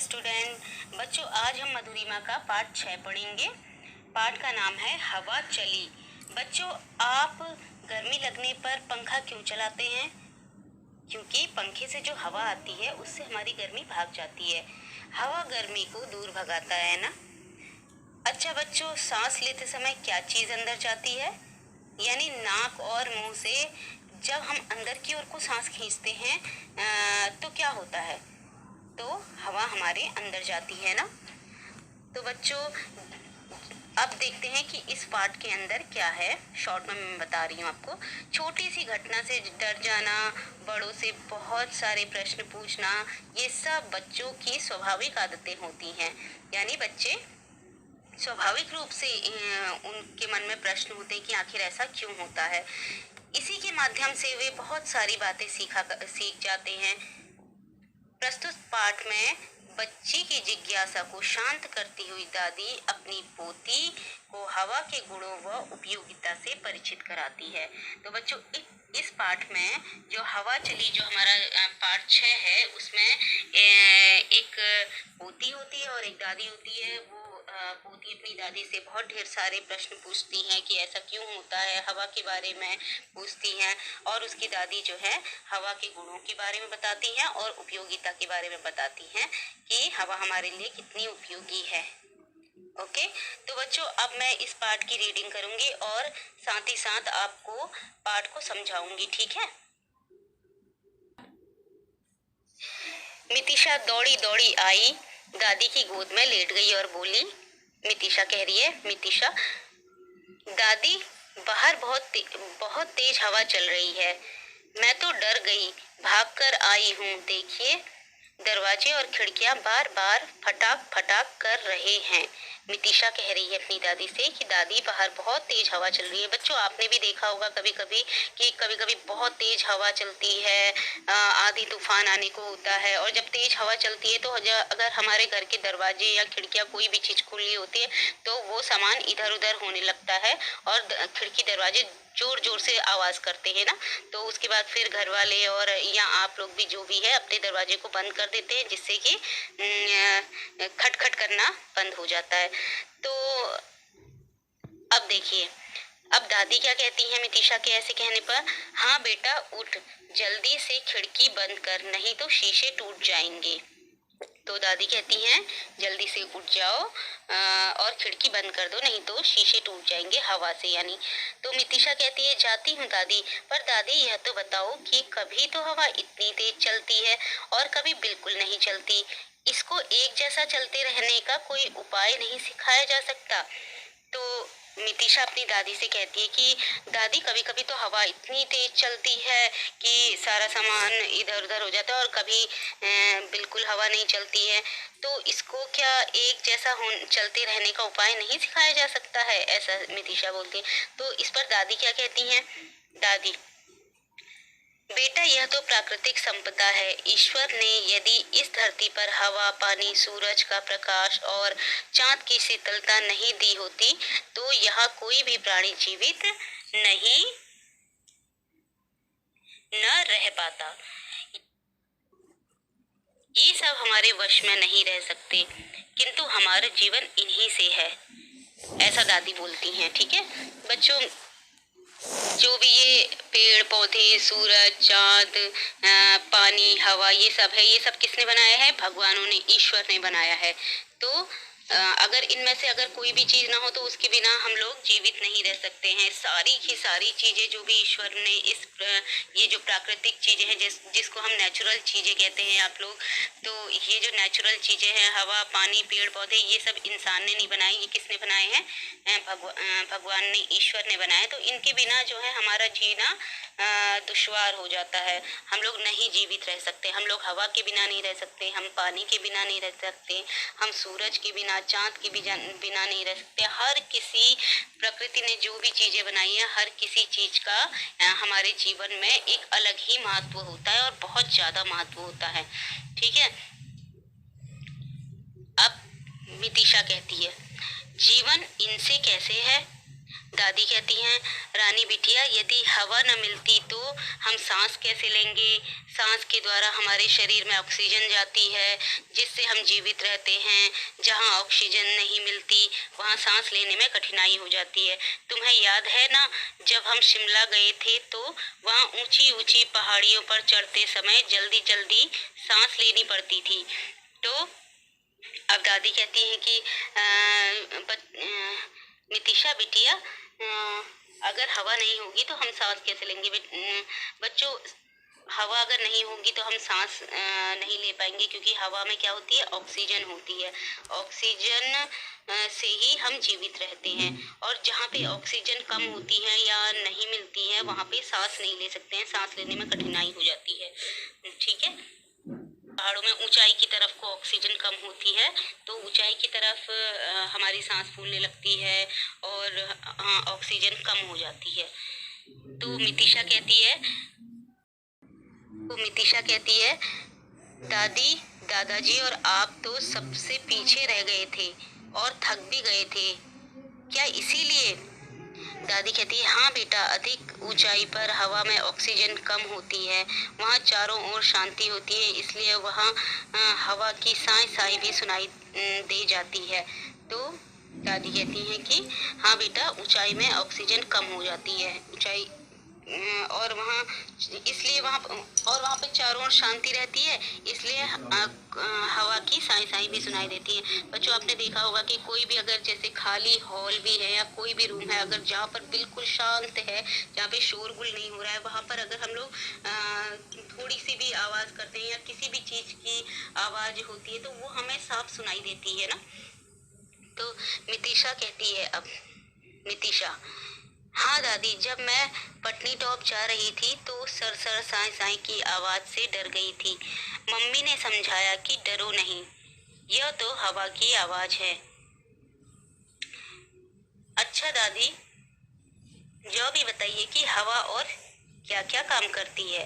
Student. बच्चों, आज हम मधुरिमा का पाठ 6 पढ़ेंगे। पाठ का नाम है हवा चली। बच्चों, आप गर्मी लगने पर पंखा क्यों चलाते हैं? क्योंकि पंखे से जो हवा आती है उससे हमारी गर्मी भाग जाती है। हवा गर्मी को दूर भगाता है ना। अच्छा बच्चों, सांस लेते समय क्या चीज़ अंदर जाती है? यानी नाक और मुंह से जब हम अंदर की ओर को सांस खींचते हैं तो क्या होता है? तो हवा हमारे अंदर जाती है ना। तो बच्चों, अब देखते हैं कि इस पाठ के अंदर क्या है। शॉर्ट में मैं बता रही हूँ आपको। छोटी सी घटना से डर जाना, बड़ों से बहुत सारे प्रश्न पूछना, ये सब बच्चों की स्वाभाविक आदतें होती हैं। यानी बच्चे स्वाभाविक रूप से उनके मन में प्रश्न होते हैं कि आखिर ऐसा क्यों होता है। इसी के माध्यम से वे बहुत सारी बातें सीख जाते हैं। प्रस्तुत पाठ में बच्ची की जिज्ञासा को शांत करती हुई दादी अपनी पोती को हवा के गुणों व उपयोगिता से परिचित कराती है। तो बच्चों, इस पाठ में जो हवा चली, जो हमारा पाठ 6 है, उसमें एक पोती होती है और एक दादी होती है। वो पोती अपनी दादी से बहुत ढेर सारे प्रश्न पूछती हैं कि ऐसा क्यों होता है, हवा के बारे में पूछती हैं। और उसकी दादी जो है हवा के गुणों के बारे में बताती हैं और उपयोगिता के बारे में बताती हैं कि हवा हमारे लिए कितनी उपयोगी है। ओके, तो बच्चों, अब मैं इस पाठ की रीडिंग करूंगी और साथ ही साथ आपको पाठ को समझाऊंगी, ठीक है। मितिशा दौड़ी दौड़ी आई, दादी की गोद में लेट गई और बोली। मितिशा कह रही है, मितिशा, दादी बाहर बहुत तेज हवा चल रही है। मैं तो डर गई, भागकर आई हूँ। देखिए, दरवाजे और खिड़कियां बार बार फटाक फटाक कर रहे हैं। मितिशा कह रही है अपनी दादी से कि दादी बाहर बहुत तेज हवा चल रही है। बच्चों, आपने भी देखा होगा कभी कभी कि कभी कभी बहुत तेज हवा चलती है, आंधी तूफान आने को होता है। और जब तेज हवा चलती है तो अगर हमारे घर के दरवाजे या खिड़कियां कोई भी चीज खुली होती है तो वो सामान इधर उधर होने लगता है और खिड़की दरवाजे जोर जोर से आवाज करते हैं ना। तो उसके बाद फिर घर वाले और या आप लोग भी जो भी है अपने दरवाजे को बंद कर देते हैं, जिससे कि खटखट करना बंद हो जाता है। तो अब देखिए, अब दादी क्या कहती है मितिशा के ऐसे कहने पर। हाँ बेटा, उठ, जल्दी से खिड़की बंद कर, नहीं तो शीशे टूट जाएंगे। तो दादी कहती हैं जल्दी से उठ जाओ और खिड़की बंद कर दो, नहीं तो शीशे टूट जाएंगे हवा से, यानी। तो मितिशा कहती है, जाती हूँ दादी, पर दादी यह तो बताओ कि कभी तो हवा इतनी तेज चलती है और कभी बिल्कुल नहीं चलती। इसको एक जैसा चलते रहने का कोई उपाय नहीं सिखाया जा सकता? तो मितिशा अपनी दादी से कहती है कि दादी, कभी कभी तो हवा इतनी तेज चलती है कि सारा सामान इधर उधर हो जाता है और कभी बिल्कुल हवा नहीं चलती है। तो इसको क्या एक जैसा चलते रहने का उपाय नहीं सिखाया जा सकता है? ऐसा मितिशा बोलती है। तो इस पर दादी क्या कहती हैं? दादी, बेटा, यह तो प्राकृतिक संपदा है। ईश्वर ने यदि इस धरती पर हवा, पानी, सूरज का प्रकाश और चांद की शीतलता नहीं दी होती तो यहाँ कोई भी प्राणी जीवित नहीं न रह पाता। ये सब हमारे वश में नहीं रह सकते, किंतु हमारा जीवन इन्हीं से है, ऐसा दादी बोलती हैं। ठीक है बच्चों, जो भी ये पेड़ पौधे, सूरज, चांद, पानी, हवा, ये सब है, ये सब किसने बनाया है? भगवानों ने, ईश्वर ने बनाया है। तो अगर इनमें से अगर कोई भी चीज ना हो तो उसके बिना हम लोग जीवित नहीं रह सकते हैं। सारी की सारी चीजें जो भी ईश्वर ने ये जो प्राकृतिक चीजें हैं, जिसको हम नेचुरल चीजें कहते हैं आप लोग, तो ये जो नेचुरल चीजें हैं, हवा, पानी, पेड़ पौधे, ये सब इंसान ने नहीं बनाए, ये किसने बनाए हैं? भगवान ने, ईश्वर ने बनाए। तो इनके बिना जो है हमारा जीना दुश्वार हो जाता है। हम लोग नहीं जीवित रह सकते। हम लोग हवा के बिना नहीं रह सकते, हम पानी के बिना नहीं रह सकते, हम सूरज के बिना, चांद के बिना नहीं रह सकते। हर किसी, प्रकृति ने जो भी चीजें बनाई है, हर किसी चीज का हमारे जीवन में एक अलग ही महत्व होता है और बहुत ज्यादा महत्व होता है। ठीक है। अब मितिशा कहती है, जीवन इनसे कैसे है? दादी कहती हैं, रानी बिटिया, यदि हवा न मिलती तो हम सांस कैसे लेंगे? सांस के द्वारा हमारे शरीर में ऑक्सीजन जाती है, जिससे हम जीवित रहते हैं। जहाँ ऑक्सीजन नहीं मिलती वहाँ सांस लेने में कठिनाई हो जाती है। तुम्हें याद है ना, जब हम शिमला गए थे तो वहाँ ऊंची ऊंची पहाड़ियों पर चढ़ते समय जल्दी जल्दी सांस लेनी पड़ती थी। तो अब दादी कहती हैं कि मितिशा बिटिया, अगर हवा नहीं होगी तो हम सांस कैसे लेंगे? बच्चों, हवा अगर नहीं होगी तो हम सांस नहीं ले पाएंगे, क्योंकि हवा में क्या होती है? ऑक्सीजन होती है। ऑक्सीजन से ही हम जीवित रहते हैं, और जहाँ पे ऑक्सीजन कम होती है या नहीं मिलती है वहाँ पे सांस नहीं ले सकते हैं, सांस लेने में कठिनाई हो जाती है। ठीक है। पहाड़ों में ऊंचाई की तरफ को ऑक्सीजन कम होती है, तो ऊंचाई की तरफ हमारी सांस फूलने लगती है और ऑक्सीजन कम हो जाती है। तो मितिशा कहती है दादी, दादाजी और आप तो सबसे पीछे रह गए थे और थक भी गए थे, क्या इसीलिए? दादी कहती है, हाँ बेटा, अधिक ऊंचाई पर हवा में ऑक्सीजन कम होती है, वहाँ चारों ओर शांति होती है, इसलिए वहाँ हवा की साए साए भी सुनाई दे जाती है। तो दादी कहती हैं कि हाँ बेटा, ऊंचाई में ऑक्सीजन कम हो जाती है, ऊंचाई और वहाँ इसलिए वहाँ पे चारों ओर शांति रहती है, इसलिए हवा की साई साई भी सुनाई देती है। बच्चों, आपने देखा होगा कि कोई भी अगर जैसे खाली हॉल भी है या कोई भी रूम है, अगर जहाँ पर बिल्कुल शांत है, जहाँ पे शोरगुल नहीं हो रहा है, वहाँ पर अगर हम लोग थोड़ी सी भी आवाज करते हैं या किसी भी चीज की आवाज होती है तो वो हमें साफ सुनाई देती है ना। तो मितिशा कहती है, अब मितिशा, हाँ दादी, जब मैं पटनी टॉप जा रही थी तो सर साई साई की आवाज से डर गई थी। मम्मी ने समझाया कि डरो नहीं, यह तो हवा की आवाज है। अच्छा दादी, जो भी बताइए कि हवा और क्या क्या काम करती है?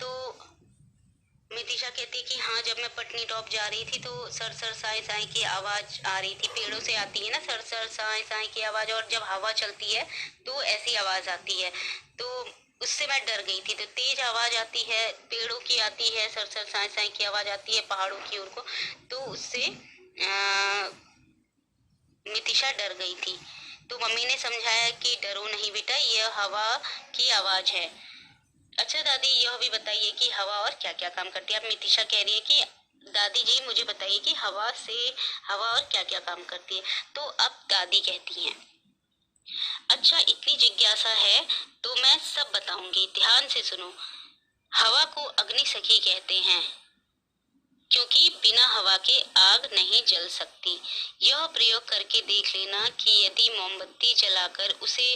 तो मितिशा कहती कि हाँ, जब मैं पटनी टॉप जा रही थी तो सर साई साई की आवाज आ रही थी, पेड़ों से आती है ना सर साई साई की आवाज, और जब हवा चलती है तो ऐसी आवाज आती है, तो उससे मैं डर गई थी। तो तेज आवाज आती है, पेड़ों की आती है, सर साई साई की आवाज आती है पहाड़ों की ओर को, तो उससे मितिशा डर गई थी। तो मम्मी ने समझाया कि डरो नहीं बेटा, यह हवा की आवाज है। अच्छा दादी, यह भी बताइए कि हवा और क्या क्या काम करती है? अब मितिशा कह रही है कि दादी जी, मुझे बताइए कि हवा और क्या क्या काम करती है? तो अब दादी कहती हैं, अच्छा, इतनी जिज्ञासा है तो मैं सब बताऊंगी, ध्यान से सुनो। हवा को अग्नि सखी कहते हैं, क्योंकि बिना हवा के आग नहीं जल सकती। यह प्रयोग करके देख लेना कि यदि मोमबत्ती जलाकर उसे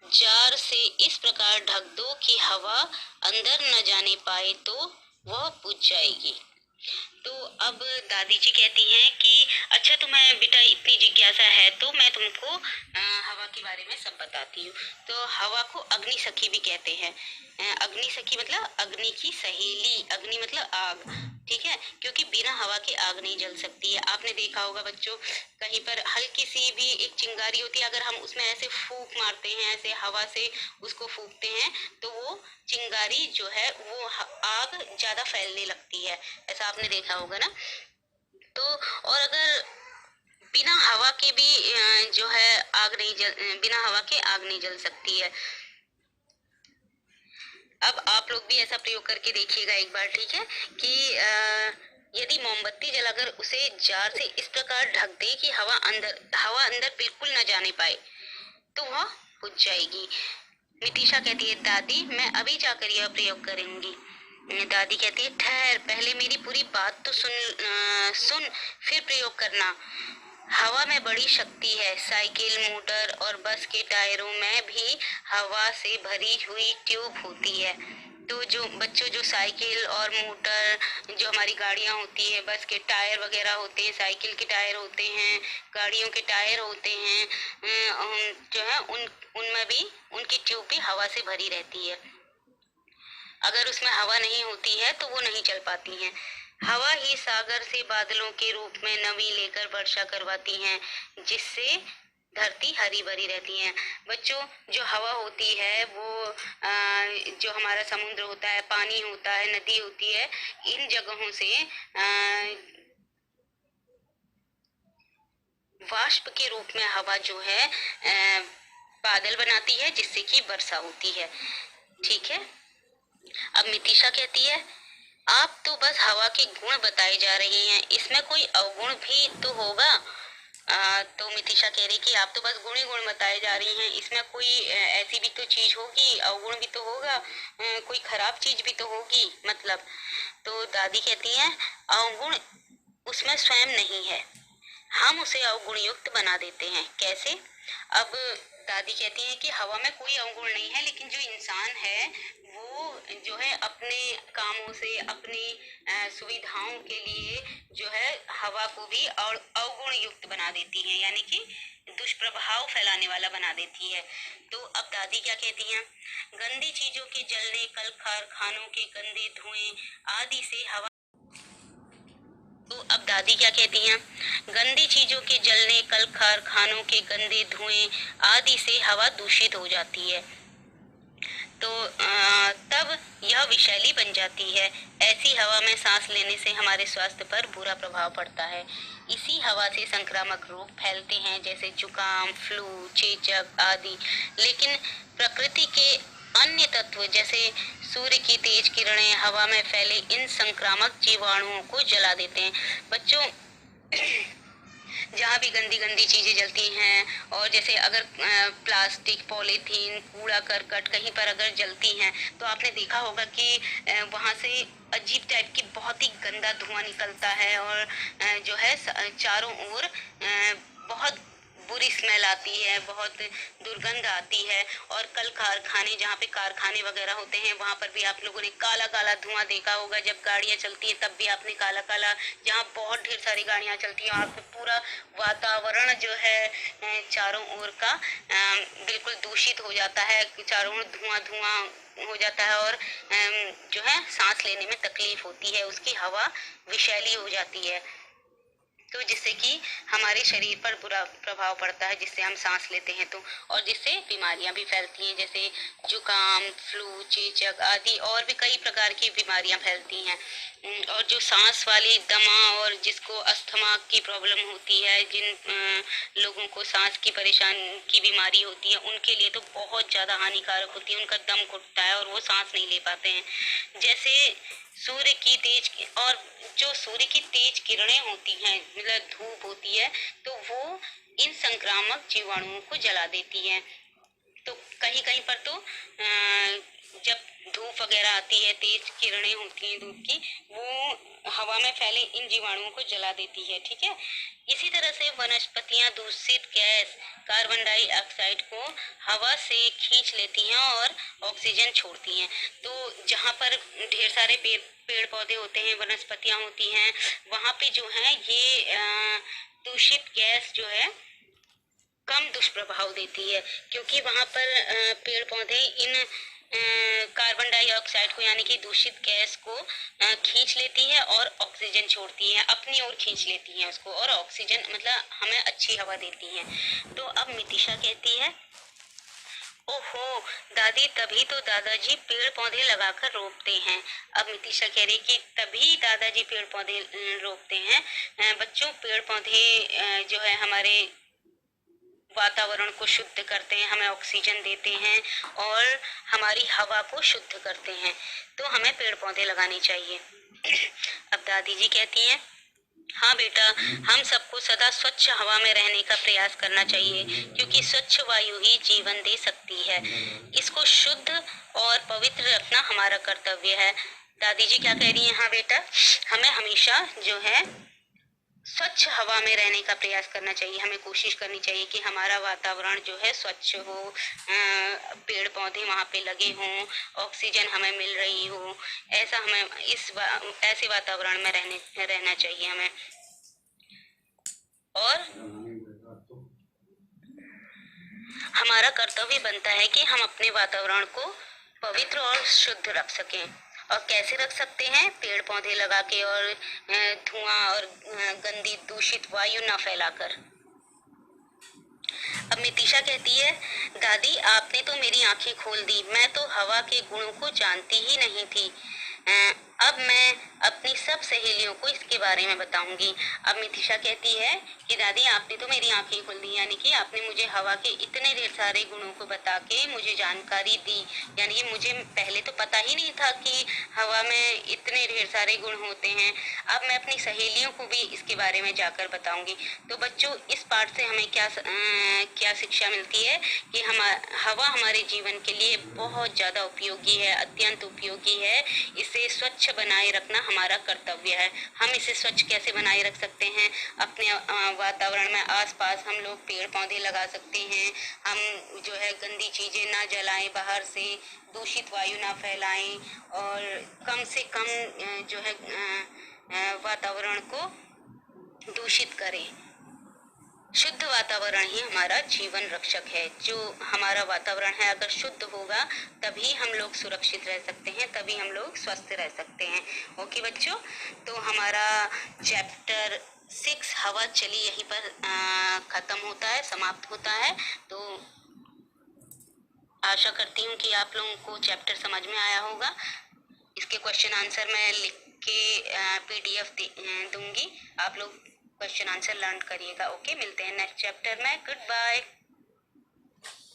जार से इस प्रकार ढक दो कि हवा अंदर न जाने पाए तो वह बुझ जाएगी। तो अब दादी जी कहती हैं कि अच्छा, तुम्हें बेटा इतनी जिज्ञासा है तो मैं तुमको हवा के बारे में सब बताती हूँ। तो हवा को अग्नि सखी भी कहते हैं। अग्नि सखी मतलब अग्नि की सहेली, अग्नि मतलब आग, ठीक है, क्योंकि बिना हवा के आग नहीं जल सकती है। आपने देखा होगा बच्चों, कहीं पर हल्की सी भी एक चिंगारी होती है, अगर हम उसमें ऐसे फूंक मारते हैं, ऐसे हवा से उसको फूंकते हैं तो वो चिंगारी जो है वो आग ज्यादा फैलने लगती है, ऐसा आपने देखा होगा ना। तो और अगर बिना हवा के भी जो है बिना हवा के आग नहीं जल सकती है। अब आप लोग भी ऐसा प्रयोग करके देखिएगा एक बार, ठीक है, कि यदि मोमबत्ती जलाकर उसे जार से इस प्रकार ढक दे कि हवा अंदर बिल्कुल न जाने पाए तो वह बुझ जाएगी। मितिशा कहती है, दादी मैं अभी जाकर यह प्रयोग करूंगी। दादी कहती है, ठहर, पहले मेरी पूरी बात तो सुन, फिर प्रयोग करना। हवा में बड़ी शक्ति है, साइकिल, मोटर और बस के टायरों में भी हवा से भरी हुई ट्यूब होती है। तो जो बच्चों, जो साइकिल और मोटर, जो हमारी गाड़ियां होती है, बस के टायर वगैरह होते हैं, साइकिल के टायर होते हैं, गाड़ियों के टायर होते हैं, जो है उनमें भी उनकी ट्यूब भी हवा से भरी रहती है। अगर उसमें हवा नहीं होती है तो वो नहीं चल पाती हैं। हवा ही सागर से बादलों के रूप में नमी लेकर वर्षा करवाती हैं, जिससे धरती हरी भरी रहती है। बच्चों, जो हवा होती है वो जो हमारा समुद्र होता है, पानी होता है, नदी होती है, इन जगहों से वाष्प के रूप में हवा जो है बादल बनाती है, जिससे कि वर्षा होती है। ठीक है। अब मितिशा कहती है, आप तो बस हवा के गुण बताए जा रही हैं, इसमें कोई अवगुण भी तो होगा। तो मितिशा कह रही कि आप तो बस गुण ही गुण बताए जा रही हैं, इसमें कोई ऐसी भी तो चीज होगी, अवगुण भी तो होगा, कोई खराब चीज भी तो होगी मतलब। तो दादी कहती है, अवगुण उसमें स्वयं नहीं है, हम उसे अवगुण युक्त बना देते हैं। कैसे? अब दादी कहती है कि हवा में कोई अवगुण नहीं है, लेकिन जो इंसान है वो जो है अपने कामों से, अपनी सुविधाओं के लिए जो है हवा को भी और अवगुण युक्त बना देती है, यानी कि दुष्प्रभाव फैलाने वाला बना देती है। तो अब दादी क्या कहती हैं, गंदी चीजों के जलने, कल कारखानों के गंदे धुएं आदि से हवा। तो अब दादी क्या कहती हैं, गंदी चीजों के जलने, कल कारखानों के गंदे धुएं आदि से हवा दूषित हो जाती है। तो तब यह विषैली बन जाती है। ऐसी हवा में सांस लेने से हमारे स्वास्थ्य पर बुरा प्रभाव पड़ता है। इसी हवा से संक्रामक रोग फैलते हैं, जैसे जुकाम, फ्लू, चेचक आदि। लेकिन प्रकृति के अन्य तत्व जैसे सूर्य की तेज किरणें हवा में फैले इन संक्रामक जीवाणुओं को जला देते हैं। बच्चों, जहाँ भी गंदी गंदी चीजें जलती हैं, और जैसे अगर प्लास्टिक, पॉलीथीन, कूड़ा करकट कहीं पर अगर जलती हैं, तो आपने देखा होगा कि वहाँ से अजीब टाइप की बहुत ही गंदा धुआं निकलता है, और जो है चारों ओर बहुत बुरी स्मेल आती है, बहुत दुर्गंध आती है। और कल कारखाने, जहाँ पे कारखाने वगैरह होते हैं, वहाँ पर भी आप लोगों ने काला काला धुआं देखा होगा। जब गाड़ियाँ चलती है तब भी आपने काला काला, जहाँ बहुत ढेर सारी गाड़ियाँ चलती हैं, वहाँ पे पूरा वातावरण जो है चारों ओर का बिल्कुल दूषित हो जाता है, चारों ओर धुआं धुआं हो जाता है, और जो है सांस लेने में तकलीफ होती है, उसकी हवा विषैली हो जाती है। तो जिससे कि हमारे शरीर पर बुरा प्रभाव पड़ता है, जिससे हम सांस लेते हैं तो, और जिससे बीमारियां भी फैलती हैं, जैसे जुकाम, फ्लू, चेचक आदि, और भी कई प्रकार की बीमारियां फैलती हैं। और जो सांस वाली दमा, और जिसको अस्थमा की प्रॉब्लम होती है, जिन लोगों को सांस की परेशानी की बीमारी होती है, उनके लिए तो बहुत ज्यादा हानिकारक होती है, उनका दम घुटता है और वो सांस नहीं ले पाते हैं। जैसे सूर्य की तेज, और जो सूर्य की तेज किरणें होती हैं, मतलब धूप होती है, तो वो इन संक्रामक जीवाणुओं को जला देती है। तो कहीं कहीं पर तो जब धूप वगैरह आती है, तेज किरणें होती हैं धूप की, वो हवा में फैले इन जीवाणुओं को जला देती है। ठीक है। इसी तरह से वनस्पतियां दूषित गैस कार्बन डाइऑक्साइड को हवा से खींच लेती हैं और ऑक्सीजन छोड़ती हैं। तो जहाँ पर ढेर सारे पेड़ पौधे होते हैं, वनस्पतियां होती हैं, वहाँ पे जो है ये दूषित गैस जो है कम दुष्प्रभाव देती है, क्योंकि वहाँ पर पेड़ पौधे इन कार्बन डाइऑक्साइड को, यानी कि दूषित गैस को खींच लेती है और ऑक्सीजन छोड़ती है, अपनी ओर खींच लेती है उसको, और ऑक्सीजन मतलब हमें अच्छी हवा देती है। तो अब मितिशा कहती है, ओहो दादी, तभी तो दादाजी पेड़ पौधे लगाकर रोपते हैं। अब मितिशा कह रही कि तभी दादाजी पेड़ पौधे रोपते हैं। बच्चों, पेड़ पौधे जो है हमारे वातावरण को शुद्ध करते हैं, हमें ऑक्सीजन देते हैं, और हमारी हवा को शुद्ध करते हैं। तो हमें पेड़ पौधे लगाने चाहिए। अब दादी जी कहती हैं, हाँ बेटा, हम सबको सदा स्वच्छ हवा में रहने का प्रयास करना चाहिए, क्योंकि स्वच्छ वायु ही जीवन दे सकती है। इसको शुद्ध और पवित्र रखना हमारा कर्तव्य है। दादी जी क्या कह रही हैं? हाँ बेटा, हमें हमेशा जो है स्वच्छ हवा में रहने का प्रयास करना चाहिए। हमें कोशिश करनी चाहिए कि हमारा वातावरण जो है स्वच्छ हो, पेड़ पौधे वहाँ पे लगे हों, ऑक्सीजन हमें मिल रही हो। ऐसा हमें ऐसे वातावरण में रहना चाहिए हमें। और हमारा कर्तव्य बनता है कि हम अपने वातावरण को पवित्र और शुद्ध रख सकें। और कैसे रख सकते हैं? पेड़ पौधे लगा के, और धुआं और गंदी दूषित वायु न फैलाकर। अब मितिशा कहती है, दादी आपने तो मेरी आंखें खोल दी, मैं तो हवा के गुणों को जानती ही नहीं थी। अब मैं अपनी सब सहेलियों को इसके बारे में बताऊंगी। अब मितिशा कहती है कि दादी आपने तो मेरी आंखें खोल दी, यानी कि आपने मुझे हवा के इतने ढेर सारे गुणों को बता के मुझे जानकारी दी, यानी कि मुझे पहले तो पता ही नहीं था कि हवा में इतने ढेर सारे गुण होते हैं। अब मैं अपनी सहेलियों को भी इसके बारे में जाकर बताऊंगी। तो बच्चों, इस पाठ से हमें क्या शिक्षा मिलती है कि हवा हमारे जीवन के लिए बहुत ज़्यादा उपयोगी है, अत्यंत उपयोगी है। इसे स्वच्छ बनाए रखना हमारा कर्तव्य है। हम इसे स्वच्छ कैसे बनाए रख सकते हैं? अपने वातावरण में आसपास हम लोग पेड़ पौधे लगा सकते हैं। हम जो है गंदी चीज़ें ना जलाएं, बाहर से दूषित वायु ना फैलाएं, और कम से कम जो है वातावरण को दूषित करें। शुद्ध वातावरण ही हमारा जीवन रक्षक है। जो हमारा वातावरण है अगर शुद्ध होगा तभी हम लोग सुरक्षित रह सकते हैं, तभी हम लोग स्वस्थ रह सकते हैं। ओके बच्चों, तो हमारा चैप्टर 6 हवा चली यहीं पर खत्म होता है, समाप्त होता है। तो आशा करती हूँ कि आप लोगों को चैप्टर समझ में आया होगा। इसके क्वेश्चन आंसर मैं लिख के PDF दूंगी, आप लोग क्वेश्चन आंसर लर्न करिएगा। ओके, मिलते हैं नेक्स्ट चैप्टर में। Good bye.